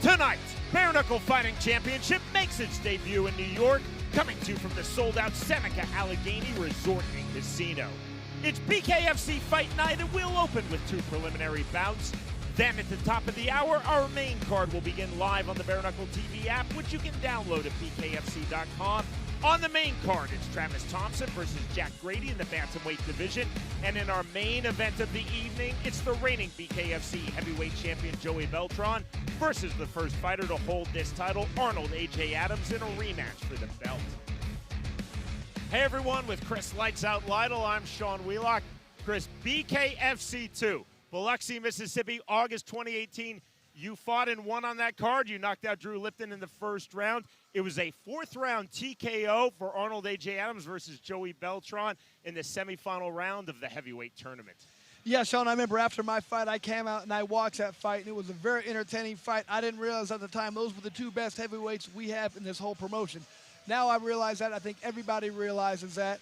Tonight, Bare Knuckle Fighting Championship makes its debut in New York, coming to you from the sold-out Seneca Allegheny Resort and Casino. It's BKFC Fight Night, and we'll open with 2 preliminary bouts. Then at the top of the hour, our main card will begin live on the Bare Knuckle TV app, which you can download at BKFC.com. On the main card, it's Travis Thompson versus Jack Grady in the bantamweight division. And in our main event of the evening, it's the reigning BKFC heavyweight champion Joey Beltran versus the first fighter to hold this title, Arnold A.J. Adams, in a rematch for the belt. Hey everyone, with Chris Lights Out Lytle, I'm Sean Wheelock. Chris, BKFC 2, Biloxi, Mississippi, August 2018. You fought and won on that card. You knocked out Drew Lipton in the first round. It was a 4th round TKO for Arnold A.J. Adams versus Joey Beltran in the semifinal round of the heavyweight tournament. Yeah, Sean, I remember after my fight, I came out and I watched that fight, and it was a very entertaining fight. I didn't realize at the time those were the 2 best heavyweights we have in this whole promotion. Now I realize that. I think everybody realizes that.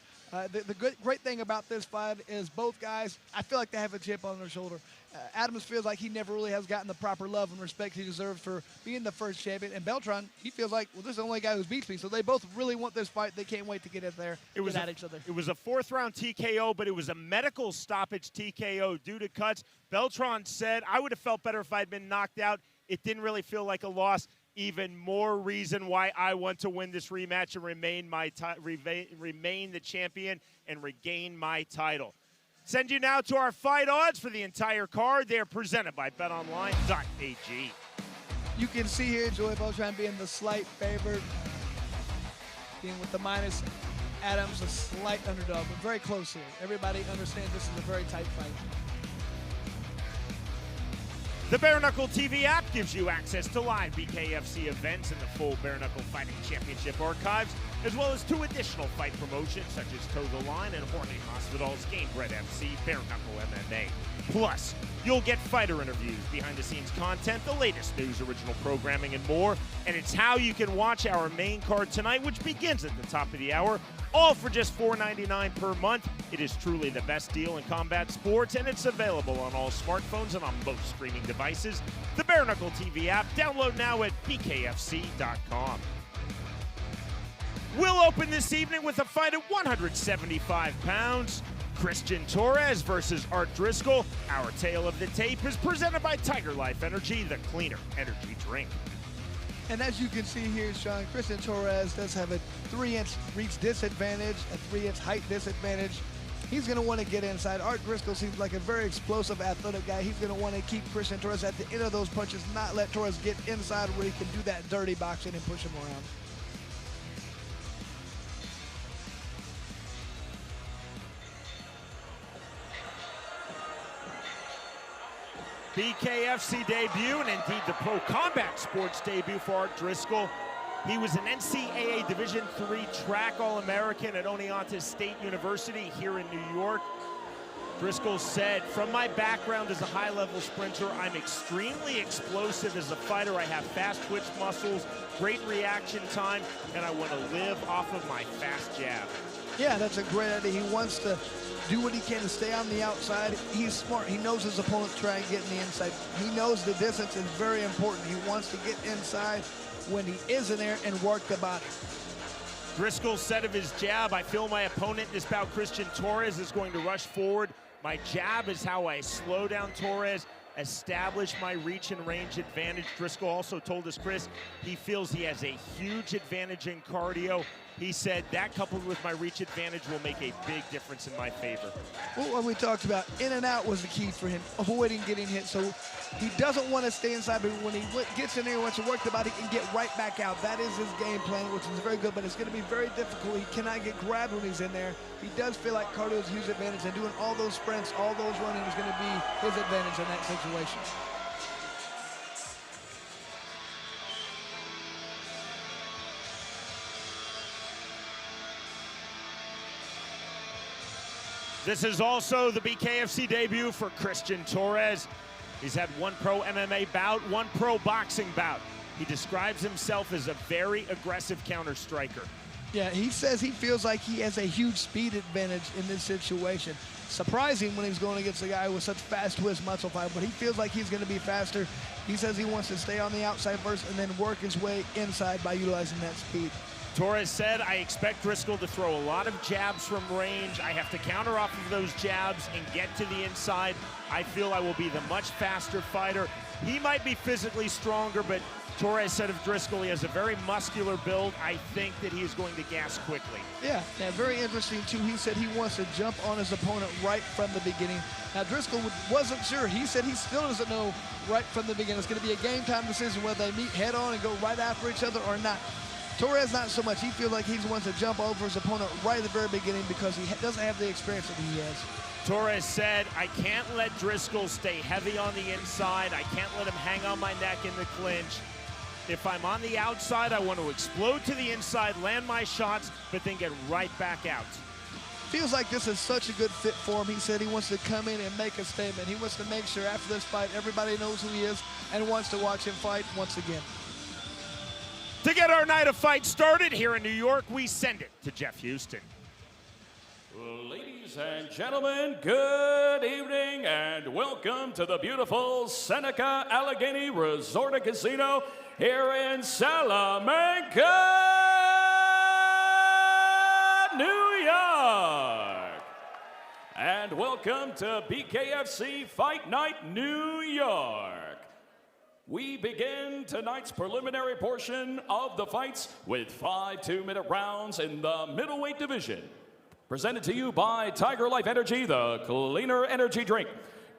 The great thing about this fight is both guys, I feel like they have a chip on their shoulder. Adams feels like he never really has gotten the proper love and respect he deserves for being the first champion. And Beltran, he feels like, well, this is the only guy who's beats me. So they both really want this fight. They can't wait to get it there, get at each other. It was a 4th round TKO, but it was a medical stoppage TKO due to cuts. Beltran said, I would have felt better if I'd been knocked out. It didn't really feel like a loss. Even more reason why I want to win this rematch and remain the champion and regain my title. Send you now to our fight odds for the entire card. They are presented by BetOnline.ag. You can see here Joey Beltran being the slight favorite, being with the minus. Adams a slight underdog, but very close here. Everybody understands this is a very tight fight. The Bare Knuckle TV app gives you access to live BKFC events and the full Bare Knuckle Fighting Championship archives, as well as 2 additional fight promotions such as Toe the Line and Horny Hospital's Gamebred FC Bare Knuckle MMA. Plus, you'll get fighter interviews, behind-the-scenes content, the latest news, original programming, and more. And it's how you can watch our main card tonight, which begins at the top of the hour, all for just $4.99 per month. It is truly the best deal in combat sports, and it's available on all smartphones and on most streaming devices. The Bare Knuckle TV app, download now at BKFC.com. We'll open this evening with a fight at 175 pounds. Christian Torres versus Art Driscoll. Our tale of the tape is presented by Tiger Life Energy, the cleaner energy drink. And as you can see here, Sean, Christian Torres does have a 3-inch reach disadvantage, a 3-inch height disadvantage. He's going to want to get inside. Art Driscoll seems like a very explosive, athletic guy. He's going to want to keep Christian Torres at the end of those punches, not let Torres get inside where he can do that dirty boxing and push him around. BKFC debut, and indeed the Pro Combat Sports debut for Art Driscoll. He was an NCAA Division III track All-American at Oneonta State University here in New York. Driscoll said, from my background as a high-level sprinter, I'm extremely explosive as a fighter. I have fast twitch muscles, great reaction time, and I want to live off of my fast jab. Yeah, that's a great idea. He wants to do what he can to stay on the outside. He's smart. He knows his opponent trying to get in the inside. He knows the distance is very important. He wants to get inside when he is in there and work the body. Driscoll said of his jab, I feel my opponent in this bout, Christian Torres, is going to rush forward. My jab is how I slow down Torres, establish my reach and range advantage. Driscoll also told us, Chris, he feels he has a huge advantage in cardio. He said that coupled with my reach advantage will make a big difference in my favor. Well, what we talked about, in and out was the key for him, avoiding getting hit. So he doesn't want to stay inside, but when he gets in there and wants to work the body, he can get right back out. That is his game plan, which is very good, but it's going to be very difficult. He cannot get grabbed when he's in there. He does feel like cardio is a huge advantage, and doing all those sprints, all those running is going to be his advantage in that situation. This is also the BKFC debut for Christian Torres. He's had 1 pro MMA bout, 1 pro boxing bout. He describes himself as a very aggressive counter striker. Yeah, he says he feels like he has a huge speed advantage in this situation. Surprising when he's going against a guy with such fast twist muscle fiber, but he feels like he's going to be faster. He says he wants to stay on the outside first and then work his way inside by utilizing that speed. Torres said, I expect Driscoll to throw a lot of jabs from range. I have to counter off of those jabs and get to the inside. I feel I will be the much faster fighter. He might be physically stronger, but Torres said of Driscoll, he has a very muscular build. I think that he is going to gas quickly. Yeah, very interesting, too. He said he wants to jump on his opponent right from the beginning. Now, Driscoll wasn't sure. He said he still doesn't know right from the beginning. It's going to be a game-time decision whether they meet head-on and go right after each other or not. Torres, not so much. He feels like he wants to jump over his opponent right at the very beginning because he doesn't have the experience that he has. Torres said, I can't let Driscoll stay heavy on the inside. I can't let him hang on my neck in the clinch. If I'm on the outside, I want to explode to the inside, land my shots, but then get right back out. Feels like this is such a good fit for him. He said he wants to come in and make a statement. He wants to make sure after this fight, everybody knows who he is and wants to watch him fight once again. To get our night of fight started here in New York, we send it to Jeff Houston. Ladies and gentlemen, good evening and welcome to the beautiful Seneca Allegheny Resort and Casino here in Salamanca, New York. And welcome to BKFC Fight Night, New York. We begin tonight's preliminary portion of the fights with 5 2-minute rounds in the middleweight division. Presented to you by Tiger Life Energy, the cleaner energy drink.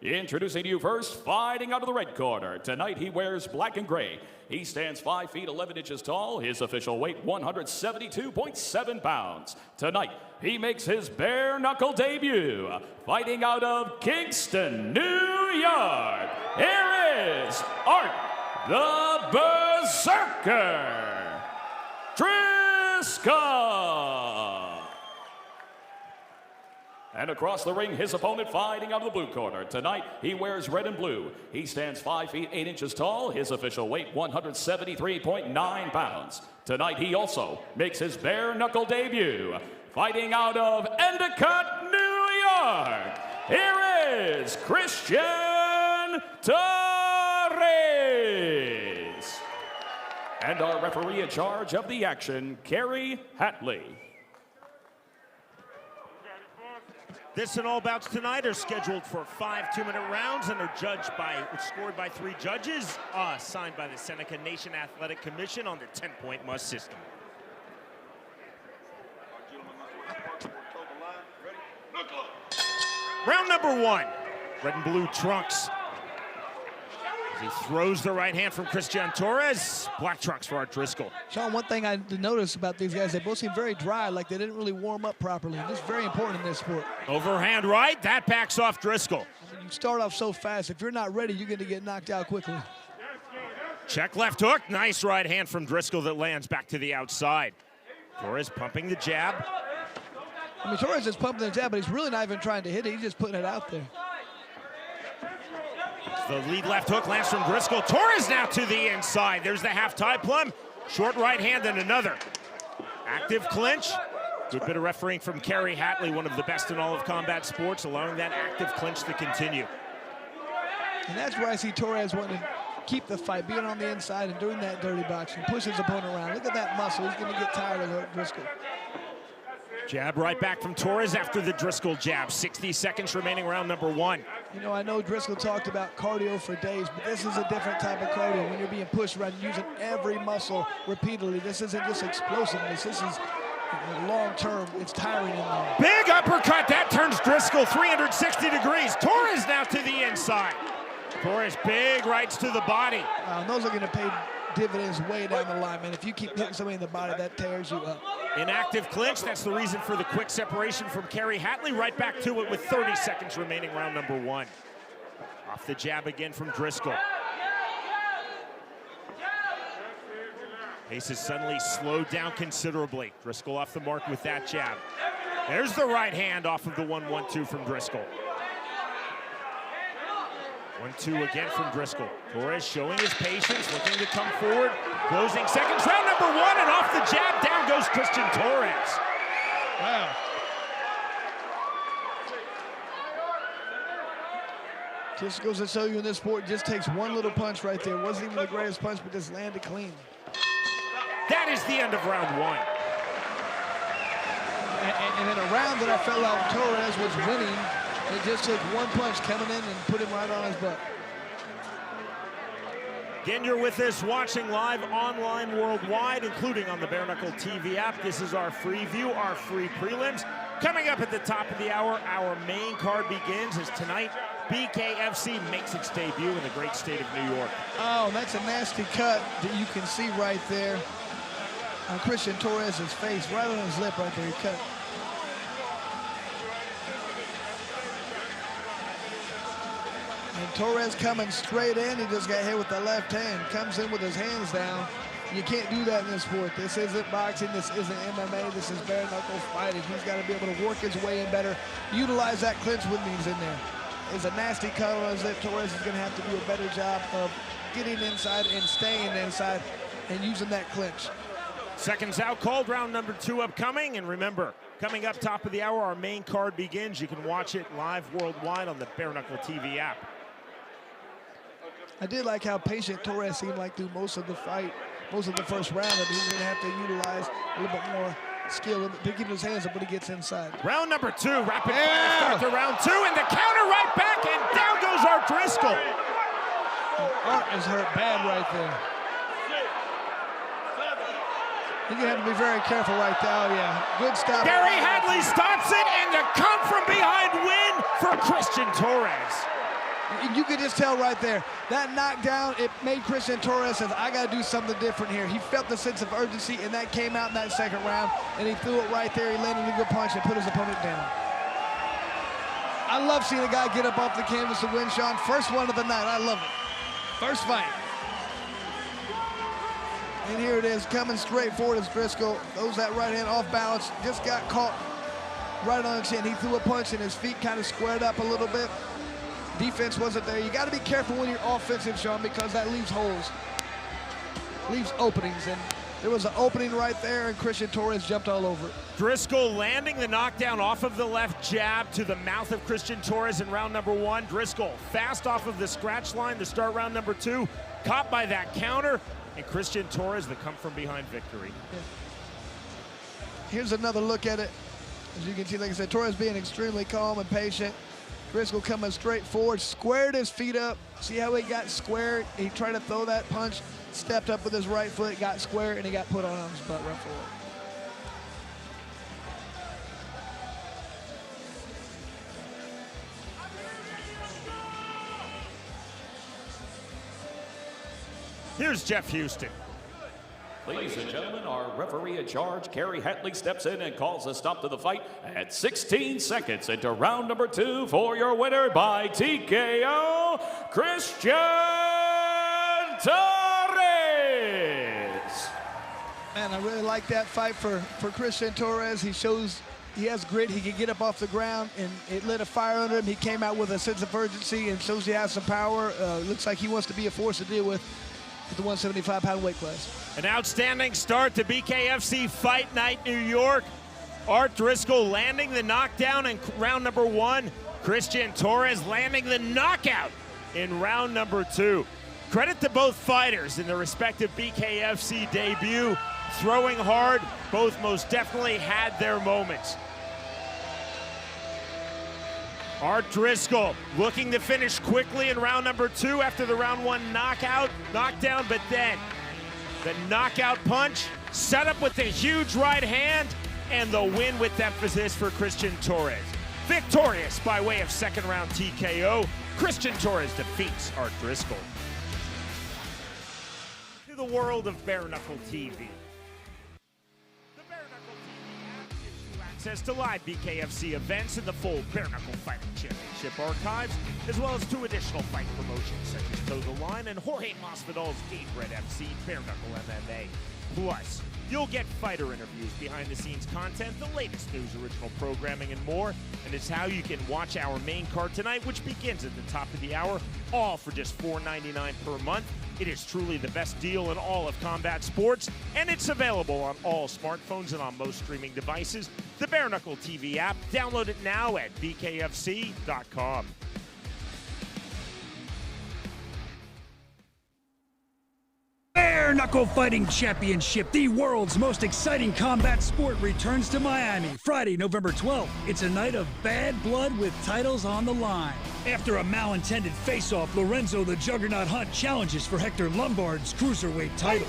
Introducing to you first, fighting out of the red corner. Tonight he wears black and gray. He stands 5 feet 11 inches tall. His official weight 172.7 pounds. Tonight he makes his bare knuckle debut. Fighting out of Kingston, New York. Here is Art the Berserker Driscoll. And across the ring, his opponent fighting out of the blue corner. Tonight, he wears red and blue. He stands 5 feet 8 inches tall. His official weight, 173.9 pounds. Tonight, he also makes his bare knuckle debut. Fighting out of Endicott, New York. Here is Christian Torres. And our referee in charge of the action, Kerry Hatley. This and all bouts tonight are scheduled for 5 2-minute rounds and are scored by 3 judges, signed by the Seneca Nation Athletic Commission on the 10-point must system. Round number 1, red and blue trunks. As he throws the right hand from Christian Torres, black trunks for Art Driscoll. Sean, one thing I noticed about these guys, they both seem very dry, like they didn't really warm up properly. This is very important in this sport. Overhand right, that backs off Driscoll. I mean, you start off so fast. If you're not ready, you're going to get knocked out quickly. Check left hook, nice right hand from Driscoll that lands back to the outside. Torres pumping the jab. I mean, Torres is pumping the jab, but he's really not even trying to hit it. He's just putting it out there. The lead left hook lands from Driscoll. Torres now to the inside. There's the half tie plum. Short right hand and another. Active clinch. Good bit of refereeing from Kerry Hatley, one of the best in all of combat sports, allowing that active clinch to continue. And that's where I see Torres wanting to keep the fight, being on the inside and doing that dirty boxing, push his opponent around. Look at that muscle. He's going to get tired of Driscoll. Jab right back from Torres after the Driscoll jab. 60 seconds remaining, round number 1. You know, I know Driscoll talked about cardio for days, but this is a different type of cardio. When you're being pushed around, using every muscle repeatedly. This isn't just explosiveness. This is long-term. It's tiring in there. Big uppercut. That turns Driscoll 360 degrees. Torres now to the inside. Torres, big rights to the body. Those are going to pay dividends way down the line, man. If you keep hitting somebody in the body, that tears you up. Inactive clinch, that's the reason for the quick separation from Kerry Hatley. Right back to it with 30 seconds remaining, round number 1. Off the jab again from Driscoll. Pace has suddenly slowed down considerably. Driscoll off the mark with that jab. There's the right hand off of the 1-1-2 from Driscoll. 1-2 again from Driscoll. Torres showing his patience, looking to come forward. Closing seconds, round number 1, and off the jab, down goes goes Christian Torres. Wow. Just goes to show you in this sport, it just takes one little punch right there. It wasn't even the greatest punch, but just landed clean. That is the end of round one. And in a round that I felt like Torres was winning, it just took one punch coming in and put him right on his butt. Again, you're with us watching live online worldwide, including on the Bare Knuckle TV app. This is our free view, our free prelims. Coming up at the top of the hour, our main card begins as tonight BKFC makes its debut in the great state of New York. Oh, that's a nasty cut that you can see right there on Christian Torres' face, right on his lip right there, he cut. And Torres coming straight in, he just got hit with the left hand, comes in with his hands down. You can't do that in this sport. This isn't boxing, this isn't MMA, this is bare knuckle fighting. He's got to be able to work his way in better, utilize that clinch when he's in there. There's a nasty cut on his lip. Torres is going to have to do a better job of getting inside and staying inside and using that clinch. Seconds out called, round number 2 upcoming. And remember, coming up top of the hour, our main card begins. You can watch it live worldwide on the Bare Knuckle TV app. I did like how patient Torres seemed like through most of the fight, most of the first round, that he's going to have to utilize a little bit more skill, picking his hands up when he gets inside. Round number 2, rapid fire start to round 2, and the counter right back, and down goes Art Driscoll. Art is hurt bad right there. You're going to have to be very careful right there. Oh, yeah, good stop. Gary Hadley stops it, and the come from behind win for Christian Torres. You could just tell right there, that knockdown, it made Christian Torres say, I got to do something different here. He felt the sense of urgency, and that came out in that second round, and he threw it right there. He landed a good punch and put his opponent down. I love seeing a guy get up off the canvas to win, Sean. First one of the night. I love it. First fight. And here it is, coming straight forward as Driscoll throws that right hand off balance. Just got caught right on the chin. He threw a punch, and his feet kind of squared up a little bit. Defense wasn't there. You got to be careful when you're offensive, Sean, because that leaves holes, leaves openings. And there was an opening right there, and Christian Torres jumped all over it. Driscoll landing the knockdown off of the left jab to the mouth of Christian Torres in round number 1. Driscoll fast off of the scratch line to start round number 2, caught by that counter, and Christian Torres the come from behind victory. Yeah. Here's another look at it. As you can see, like I said, Torres being extremely calm and patient. Driscoll coming straight forward, squared his feet up. See how he got squared? He tried to throw that punch, stepped up with his right foot, got square, and he got put on his butt right forward. Here's Jeff Houston. Ladies and gentlemen, our referee in charge, Gary Hadley, steps in and calls a stop to the fight at 16 seconds into round number 2 for your winner by TKO, Christian Torres. Man, I really like that fight for Christian Torres. He shows he has grit. He can get up off the ground, and it lit a fire under him. He came out with a sense of urgency and shows he has some power. Looks like he wants to be a force to deal with at the 175-pound weight class. An outstanding start to BKFC Fight Night New York. Art Driscoll landing the knockdown in round number 1. Christian Torres landing the knockout in round number 2. Credit to both fighters in their respective BKFC debut. Throwing hard, both most definitely had their moments. Art Driscoll looking to finish quickly in round number 2 after the round 1 knockdown, but then the knockout punch set up with the huge right hand and the win with emphasis for Christian Torres. Victorious by way of second round TKO, Christian Torres defeats Art Driscoll. To the world of Bare Knuckle TV. Access to live BKFC events and the full Bare Knuckle Fighting Championship archives, as well as 2 additional fight promotions such as Toe the Line and Jorge Masvidal's Gate Red FC Bare Knuckle MMA. Plus, you'll get fighter interviews, behind-the-scenes content, the latest news, original programming, and more. And it's how you can watch our main card tonight, which begins at the top of the hour, all for just $4.99 per month. It is truly the best deal in all of combat sports, and it's available on all smartphones and on most streaming devices. The Bare Knuckle TV app. Download it now at BKFC.com. Bare Knuckle Fighting Championship, the world's most exciting combat sport, returns to Miami Friday, November 12th. It's a night of bad blood with titles on the line. After a malintended face-off, Lorenzo the Juggernaut Hunt challenges for Hector Lombard's cruiserweight title.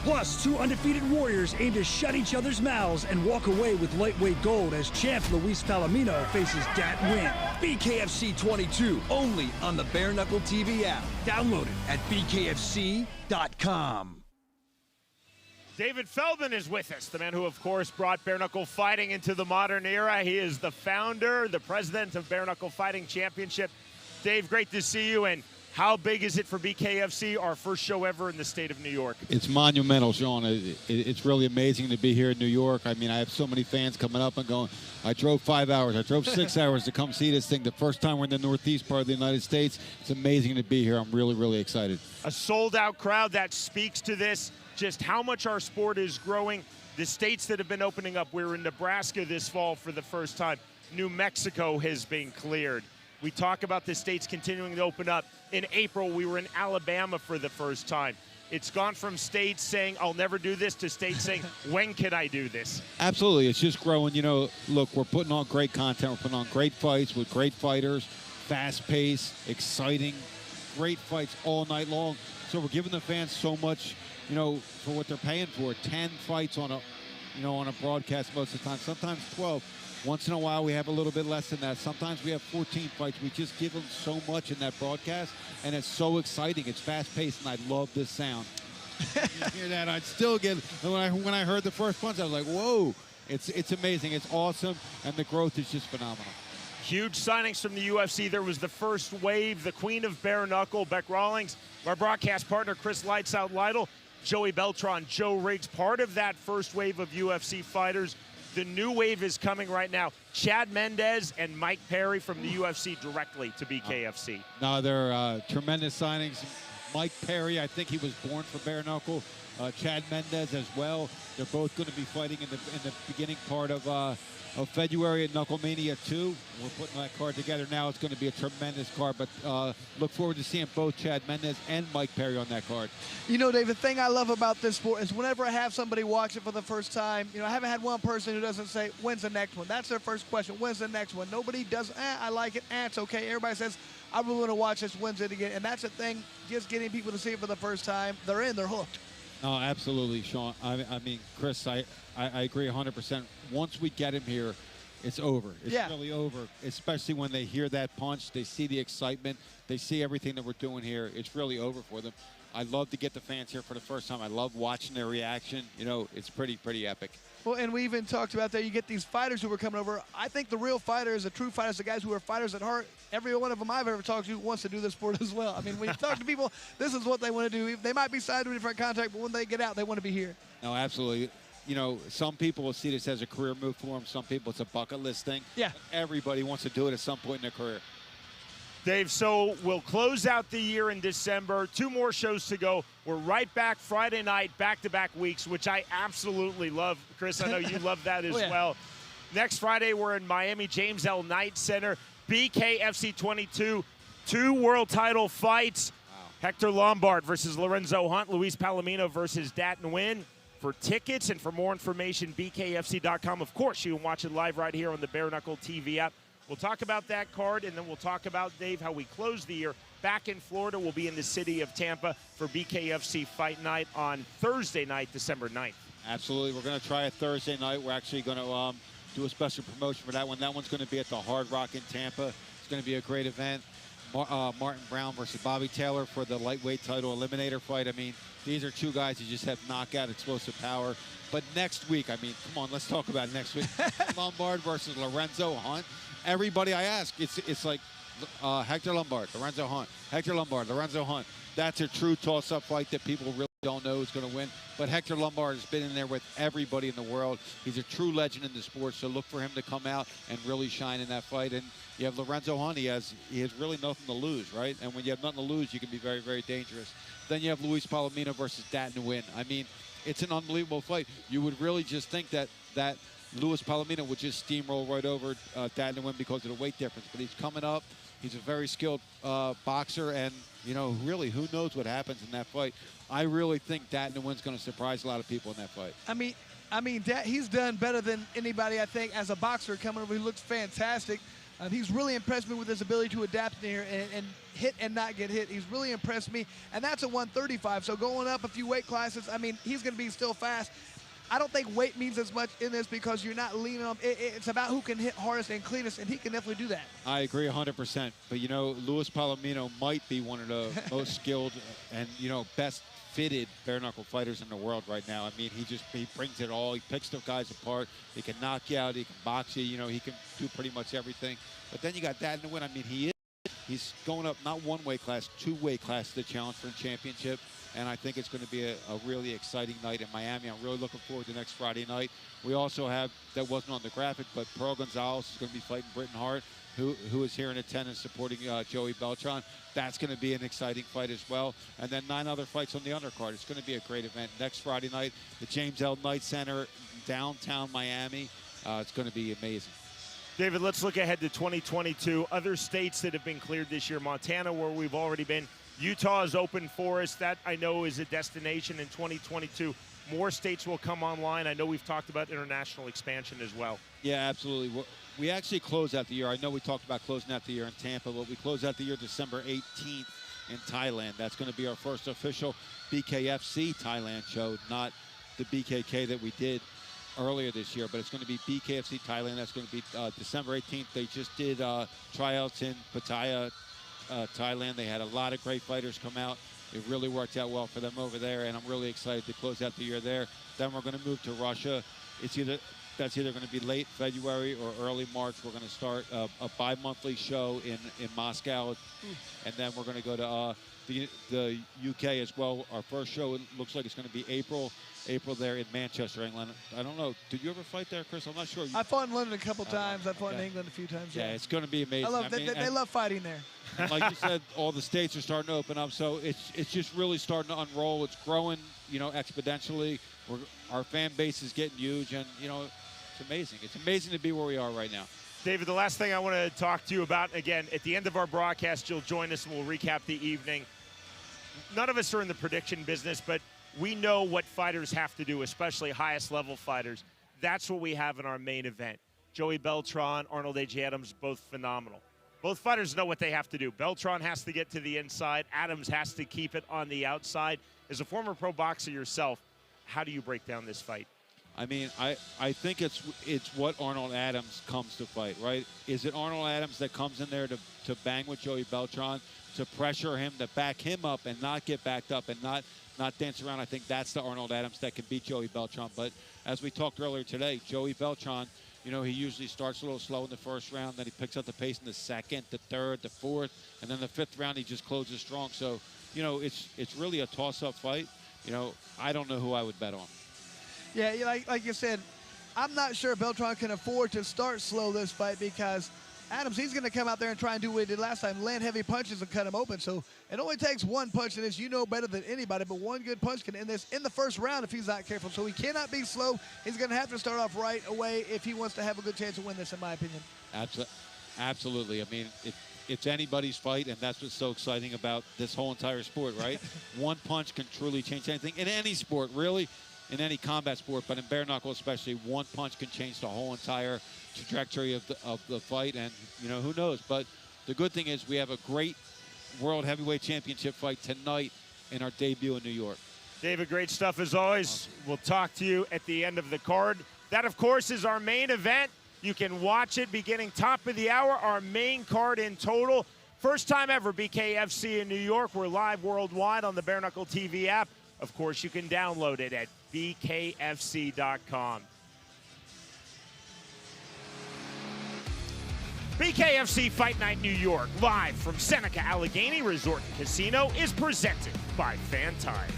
Plus, two undefeated warriors aim to shut each other's mouths and walk away with lightweight gold as champ Luis Palomino faces Dat Nguyen. BKFC 22, only on the Bare Knuckle TV app. Download it at BKFC.com. David Feldman is with us, the man who, of course, brought bare knuckle fighting into the modern era. He is the founder, the president of Bare Knuckle Fighting Championship. Dave, great to see you. And how big is it for BKFC, our first show ever in the state of New York? It's monumental, Sean. It's really amazing to be here in New York. I mean, I have so many fans coming up and going, I drove 5 hours, I drove 6 hours to come see this thing. The first time we're in the Northeast part of the United States. It's amazing to be here. I'm really, really excited. A sold-out crowd, that speaks to this, just how much our sport is growing. The states that have been opening up, we were in Nebraska this fall for the first time. New Mexico has been cleared. We talk about the states continuing to open up. In April, we were in Alabama for the first time. It's gone from states saying, I'll never do this, to states saying, when can I do this? Absolutely. It's just growing. You know, look, we're putting on great content. We're putting on great fights with great fighters, fast-paced, exciting, great fights all night long. So we're giving the fans so much, you know, for what they're paying for. 10 fights on a, you know, on a broadcast most of the time, sometimes 12. Once in a while, we have a little bit less than that. Sometimes we have 14 fights. We just give them so much in that broadcast, and it's so exciting. It's fast-paced, and I love this sound. You hear that? I'd still get, when I heard the first punch, I was like, whoa. It's amazing. It's awesome, and the growth is just phenomenal. Huge signings from the UFC. There was the first wave, the queen of bare knuckle, Beck Rawlings, our broadcast partner, Chris Lights Out Lytle, Joey Beltran, Joe Riggs, part of that first wave of UFC fighters. The new wave is coming right now. Chad Mendez and Mike Perry from the UFC directly to BKFC. No, they're tremendous signings. Mike Perry, I think he was born for bare knuckle. Chad Mendez as well. They're both going to be fighting in the beginning part of February at Knucklemania 2. We're putting that card together now. It's going to be a tremendous card, but look forward to seeing both Chad Mendez and Mike Perry on that card. You know, Dave, the thing I love about this sport is whenever I have somebody watch it for the first time, you know, I haven't had one person who doesn't say, when's the next one? That's their first question. When's the next one? Nobody does, I like it, it's okay. Everybody says, I really want to watch this, when's it again? And that's the thing, just getting people to see it for the first time. They're in, they're hooked. No, absolutely, Sean. I mean, Chris, I agree 100%. Once we get him here, it's over. It's really over, especially when they hear that punch, they see the excitement, they see everything that we're doing here. It's really over for them. I love to get the fans here for the first time. I love watching their reaction. You know, it's pretty epic. Well, and we even talked about that. You get these fighters who are coming over. I think the real fighters, the true fighters, the guys who are fighters at heart, every one of them I've ever talked to wants to do this sport as well. I mean, when you talk to people, this is what they want to do. They might be signed to a different contract, but when they get out, they want to be here. No, absolutely. You know, some people will see this as a career move for them. Some people, it's a bucket list thing. Yeah. Everybody wants to do it at some point in their career. Dave, so we'll close out the year in December. 2 more shows to go. We're right back Friday night, back-to-back weeks, which I absolutely love. Chris, I know you love that as well. Next Friday, we're in Miami, James L. Knight Center. BKFC 22, 2 world title fights. Wow. Hector Lombard versus Lorenzo Hunt. Luis Palomino versus Dat Nguyen. For tickets and for more information, BKFC.com. Of course, you can watch it live right here on the Bare Knuckle TV app. We'll talk about that card, and then we'll talk about, Dave, how we close the year. Back in Florida, we'll be in the city of Tampa for BKFC Fight Night on Thursday night, December 9th. Absolutely. We're going to try a Thursday night. We're actually going to do a special promotion for that one. That one's going to be at the Hard Rock in Tampa. It's going to be a great event. Martin Brown versus Bobby Taylor for the lightweight title eliminator fight. I mean, these are 2 guys who just have knockout, explosive power. But next week, I mean, come on, let's talk about next week. Lombard versus Lorenzo Hunt. Everybody I ask, it's like Hector Lombard, Lorenzo Hunt, Hector Lombard, Lorenzo Hunt. That's a true toss-up fight that people really don't know who's going to win. But Hector Lombard has been in there with everybody in the world. He's a true legend in the sport, so look for him to come out and really shine in that fight. And you have Lorenzo Hunt. He has really nothing to lose, right? And when you have nothing to lose, you can be very, very dangerous. Then you have Luis Palomino versus Dat Nguyen. I mean, it's an unbelievable fight. You would really just think that Luis Palomino would just steamroll right over Dat Nguyen because of the weight difference. But he's coming up. He's a very skilled boxer, and, you know, really, who knows what happens in that fight. I really think Dat Nguyen's going to surprise a lot of people in that fight. I mean, he's done better than anybody, I think, as a boxer coming over. He looks fantastic. He's really impressed me with his ability to adapt in here and hit and not get hit. He's really impressed me, and that's a 135. So going up a few weight classes, I mean, he's going to be still fast. I don't think weight means as much in this because you're not leaning on. It's about who can hit hardest and cleanest, and he can definitely do that. I agree 100%. But, you know, Luis Palomino might be one of the most skilled and, you know, best fitted bare knuckle fighters in the world right now. I mean, he brings it all. He picks the guys apart. He can knock you out. He can box you. You know, he can do pretty much everything. But then you got Dat Nguyen. I mean, he's going up not one weight class, 2 weight class to challenge for the championship. And I think it's going to be a really exciting night in Miami. I'm really looking forward to next Friday night. We also have, that wasn't on the graphic, but Pearl Gonzalez is going to be fighting Britton Hart, who is here in attendance supporting Joey Beltran. That's going to be an exciting fight as well. And then 9 other fights on the undercard. It's going to be a great event. Next Friday night, the James L. Knight Center, downtown Miami. It's going to be amazing. David, let's look ahead to 2022. Other states that have been cleared this year, Montana, where we've already been. Utah is open for us. That, I know, is a destination in 2022. More states will come online. I know we've talked about international expansion as well. Yeah, absolutely. We actually close out the year. I know we talked about closing out the year in Tampa, but we close out the year December 18th in Thailand. That's going to be our first official BKFC Thailand show, not the BKK that we did earlier this year, but it's going to be BKFC Thailand. That's going to be December 18th. They just did tryouts in Pattaya, Thailand. They had a lot of great fighters come out. It really worked out well for them over there, and I'm really excited to close out the year there. Then we're going to move to Russia. That's either going to be late February or early March. We're going to start a bi-monthly show in Moscow, and then we're going to go to the UK as well. Our first show, it looks like it's going to be April there in Manchester, England. I don't know. Did you ever fight there, Chris? I'm not sure. I fought in London a couple times. I fought in England a few times. Yeah, it's going to be amazing. They love fighting there. Like you said, all the states are starting to open up, so it's just really starting to unroll. It's growing, you know, exponentially. Our fan base is getting huge, and, you know, it's amazing. It's amazing to be where we are right now. David, the last thing I want to talk to you about, again, at the end of our broadcast, you'll join us and we'll recap the evening. None of us are in the prediction business, but we know what fighters have to do, especially highest level fighters. That's what we have in our main event. Joey Beltran, Arnold A.J. Adams, both phenomenal. Both fighters know what they have to do. Beltran has to get to the inside. Adams has to keep it on the outside. As a former pro boxer yourself, how do you break down this fight? I mean, I think it's what Arnold Adams comes to fight, right? Is it Arnold Adams that comes in there to bang with Joey Beltran, to pressure him, to back him up and not get backed up and not dance around? I think that's the Arnold Adams that can beat Joey Beltran. But as we talked earlier today, Joey Beltran, you know, he usually starts a little slow in the first round, then he picks up the pace in the second, the third, the fourth, and then the 5th round he just closes strong. So, you know, it's really a toss-up fight. You know, I don't know who I would bet on. Yeah, like you said, I'm not sure Beltran can afford to start slow this fight because Adams, he's going to come out there and try and do what he did last time, land heavy punches and cut him open. So it only takes one punch in this. You know better than anybody, but one good punch can end this in the first round if he's not careful. So he cannot be slow. He's going to have to start off right away if he wants to have a good chance to win this, in my opinion. Absolutely. I mean, it's anybody's fight, and that's what's so exciting about this whole entire sport, right? One punch can truly change anything in any sport, really, in any combat sport, but in bare knuckle especially, one punch can change the whole entire trajectory of the fight, and, you know, who knows? But the good thing is we have a great World Heavyweight Championship fight tonight in our debut in New York. David, great stuff as always. Awesome. We'll talk to you at the end of the card. That, of course, is our main event. You can watch it beginning top of the hour, our main card in total. First time ever BKFC in New York. We're live worldwide on the Bare Knuckle TV app. Of course, you can download it at bkfc.com. BKFC Fight Night New York, live from Seneca Allegheny Resort and Casino, is presented by Fan Time,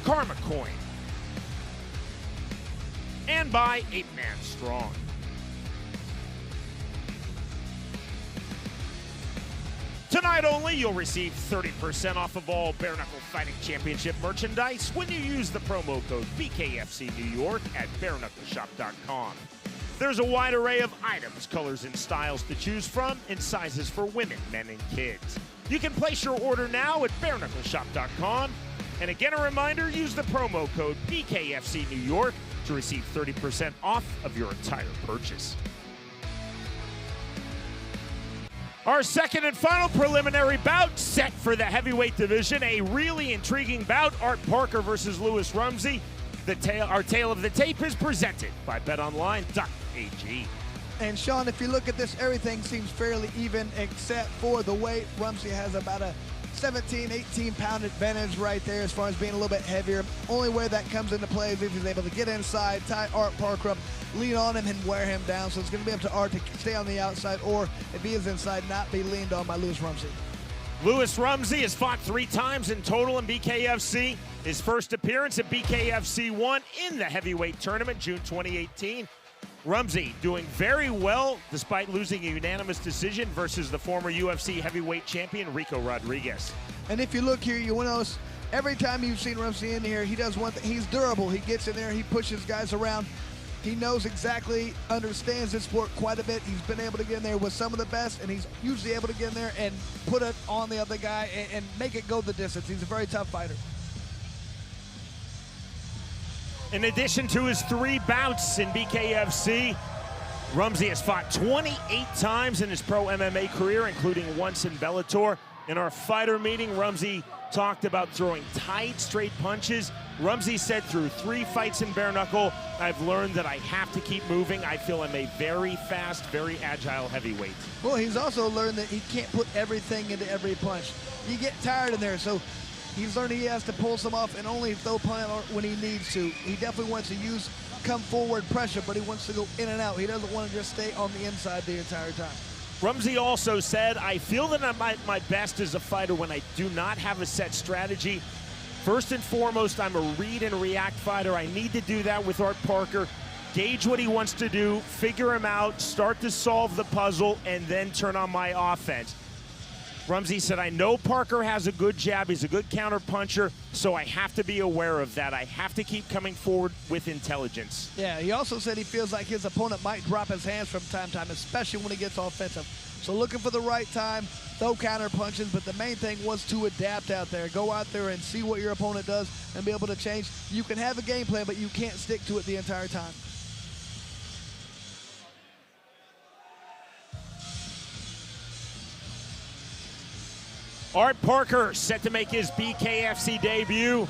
Karma Coin, and by 8-Man Strong. Tonight only, you'll receive 30% off of all Bare Knuckle Fighting Championship merchandise when you use the promo code BKFC New York at bareknuckleshop.com. There's a wide array of items, colors, and styles to choose from, and sizes for women, men, and kids. You can place your order now at bareknuckleshop.com. And again, a reminder, use the promo code BKFC New York to receive 30% off of your entire purchase. Our second and final preliminary bout set for the heavyweight division. A really intriguing bout, Art Parker versus Lewis Rumsey. Our tale of the tape is presented by BetOnline.ag. And Sean, if you look at this, everything seems fairly even except for the weight. Rumsey has about a 17, 18-pound advantage right there as far as being a little bit heavier. Only way that comes into play is if he's able to get inside, tie Art Parker up, lean on him, and wear him down. So it's going to be up to Art to stay on the outside, or if he is inside, not be leaned on by Lewis Rumsey. Lewis Rumsey has fought 3 times in total in BKFC. His first appearance at BKFC 1 in the heavyweight tournament, June 2018. Rumsey doing very well despite losing a unanimous decision versus the former UFC heavyweight champion Rico Rodriguez. And if you look here, you will notice every time you've seen Rumsey in here, he does one thing. He's durable. He gets in there. He pushes guys around. He knows exactly, understands this sport quite a bit. He's been able to get in there with some of the best, and he's usually able to get in there and put it on the other guy and make it go the distance. He's a very tough fighter. In addition to his 3 bouts in BKFC, Rumsey has fought 28 times in his pro MMA career, including once in Bellator. In our fighter meeting, Rumsey talked about throwing tight, straight punches. Rumsey said through 3 fights in bare knuckle, I've learned that I have to keep moving. I feel I'm a very fast, very agile heavyweight. Well, he's also learned that he can't put everything into every punch. You get tired in there, so he's learned he has to pull some off and only throw punch when he needs to. He definitely wants to use come forward pressure, but he wants to go in and out. He doesn't want to just stay on the inside the entire time. Rumsey also said, I feel that I'm at my best as a fighter when I do not have a set strategy. First and foremost, I'm a read and react fighter. I need to do that with Art Parker. Gauge what he wants to do, figure him out, start to solve the puzzle, and then turn on my offense. Rumsey said, I know Parker has a good jab. He's a good counter puncher, so I have to be aware of that. I have to keep coming forward with intelligence. Yeah, he also said he feels like his opponent might drop his hands from time to time, especially when he gets offensive. So looking for the right time, throw counter punches, but the main thing was to adapt out there. Go out there and see what your opponent does and be able to change. You can have a game plan, but you can't stick to it the entire time. Art Parker set to make his BKFC debut.